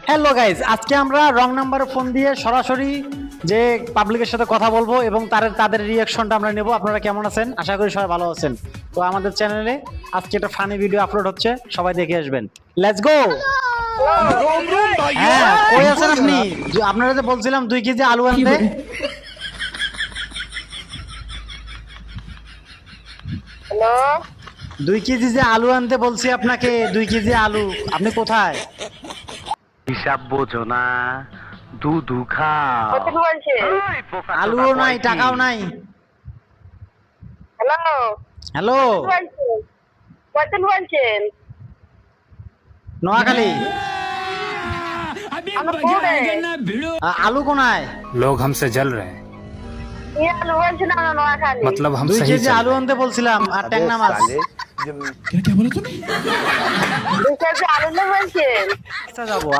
Hello guys, আজকে আমরা রং নাম্বারে ফোন দিয়ে সরাসরি যে পাবলিকের সাথে কথা বলবো এবং তাদের রিয়াকশনটা আমরা নেব। আপনারা কেমন আছেন? আশা করি সবাই ভালো আছেন। তো আমাদের চ্যানেলে আজকে একটা ফানি ভিডিও আপলোড হচ্ছে, সবাই দেখে আসবেন। Let's go. হ্যাঁ, কই আছেন আপনি? আপনারা যে বলছিলাম 2 কেজি আলু আনতে। হ্যালো 2 কেজি যে আলু আনতে বলছি আপনাকে, 2 কেজি আলু, আপনি কোথায়? হিসাব বোঝো না, দুধু খাও। কত বলছেন? আলুও নাই, টাকাও নাই। হ্যালো হ্যালো, কত বলছেন? নোয়াখালী। আমরা কোনে আলু কোনায়? लोग हमसे जल रहे हैं, কি আলু বলছেন? আমরা নোয়াখালী। मतलब हम 2 सही কেজি चल আলু रहे हैं। আনতে বলছিলাম আর ট্যাংরা মাছ। 2 কেজি আলু না বলছেন? আচ্ছা, যাবো।